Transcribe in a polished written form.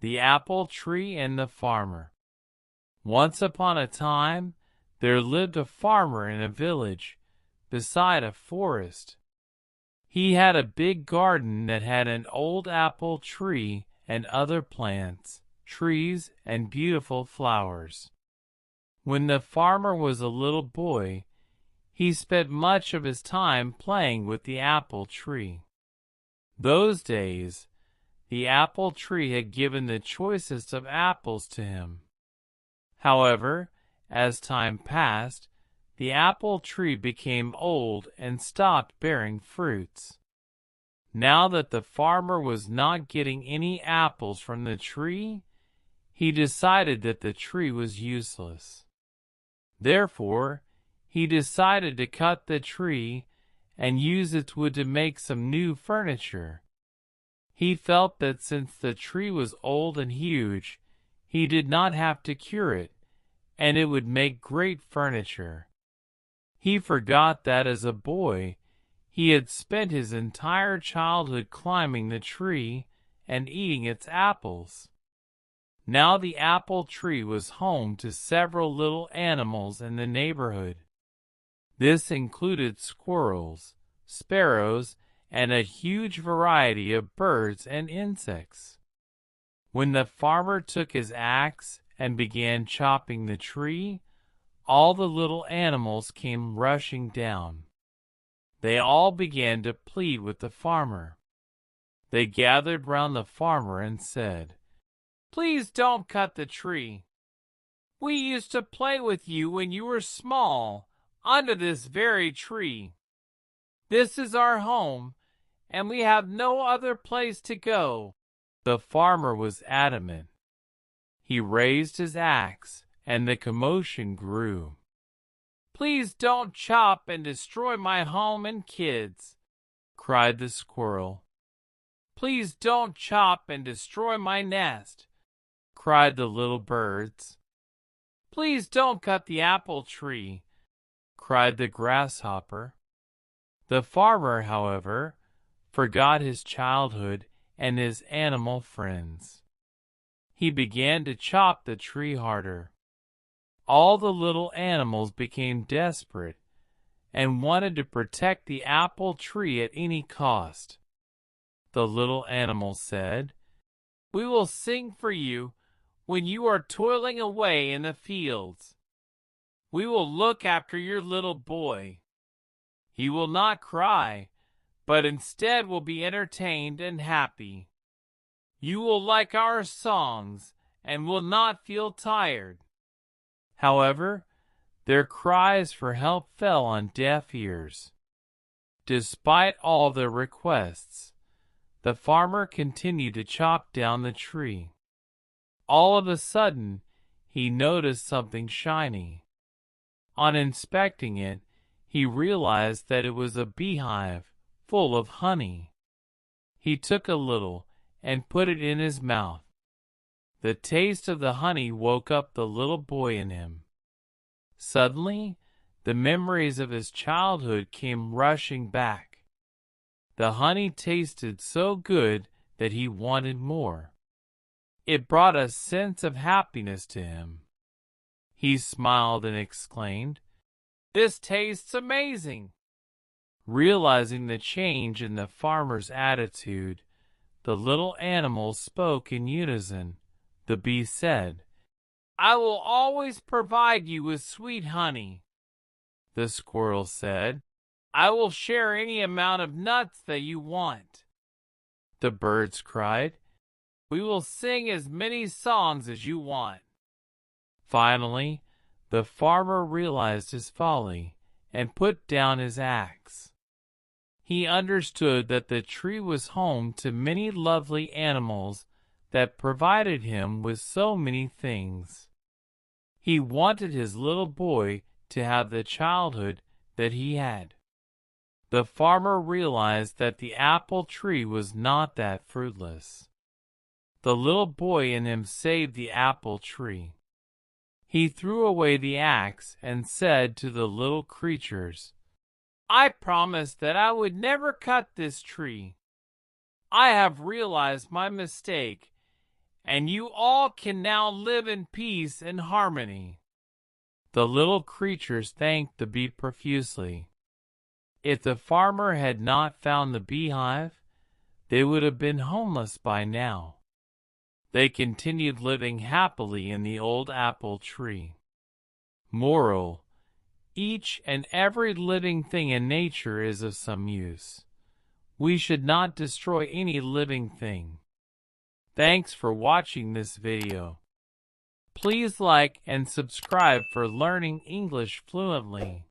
The Apple Tree and the Farmer. Once upon a time, there lived a farmer in a village beside a forest. He had a big garden that had an old apple tree and other plants, trees, and beautiful flowers. When the farmer was a little boy, he spent much of his time playing with the apple tree. Those days, the apple tree had given the choicest of apples to him. However, as time passed, the apple tree became old and stopped bearing fruits. Now that the farmer was not getting any apples from the tree, he decided that the tree was useless. Therefore, he decided to cut the tree and use its wood to make some new furniture. He felt that since the tree was old and huge, he did not have to cure it, and it would make great furniture. He forgot that as a boy, he had spent his entire childhood climbing the tree and eating its apples. Now the apple tree was home to several little animals in the neighborhood. This included squirrels, sparrows, and a huge variety of birds and insects. When the farmer took his axe and began chopping the tree, all the little animals came rushing down. They all began to plead with the farmer. They gathered round the farmer and said, "Please don't cut the tree. We used to play with you when you were small, under this very tree. This is our home, and we have no other place to go." The farmer was adamant. He raised his axe, and the commotion grew. "Please don't chop and destroy my home and kids," cried the squirrel. "Please don't chop and destroy my nest," cried the little birds. "Please don't cut the apple tree," cried the grasshopper. The farmer, however, forgot his childhood and his animal friends. He began to chop the tree harder. All the little animals became desperate and wanted to protect the apple tree at any cost. The little animals said, "We will sing for you when you are toiling away in the fields. We will look after your little boy. He will not cry, but instead will be entertained and happy. You will like our songs and will not feel tired." However, their cries for help fell on deaf ears. Despite all their requests, the farmer continued to chop down the tree. All of a sudden, he noticed something shiny. On inspecting it, he realized that it was a beehive full of honey. He took a little and put it in his mouth. The taste of the honey woke up the little boy in him. Suddenly, the memories of his childhood came rushing back. The honey tasted so good that he wanted more. It brought a sense of happiness to him. He smiled and exclaimed, "This tastes amazing!" Realizing the change in the farmer's attitude, the little animals spoke in unison. The bee said, "I will always provide you with sweet honey." The squirrel said, "I will share any amount of nuts that you want." The birds cried, "We will sing as many songs as you want." Finally, the farmer realized his folly and put down his axe. He understood that the tree was home to many lovely animals that provided him with so many things. He wanted his little boy to have the childhood that he had. The farmer realized that the apple tree was not that fruitless. The little boy in him saved the apple tree. He threw away the axe and said to the little creatures, "I promised that I would never cut this tree. I have realized my mistake, and you all can now live in peace and harmony." The little creatures thanked the bee profusely. If the farmer had not found the beehive, they would have been homeless by now. They continued living happily in the old apple tree. Moral: each and every living thing in nature is of some use. We should not destroy any living thing. Thanks for watching this video. Please like and subscribe for learning English fluently.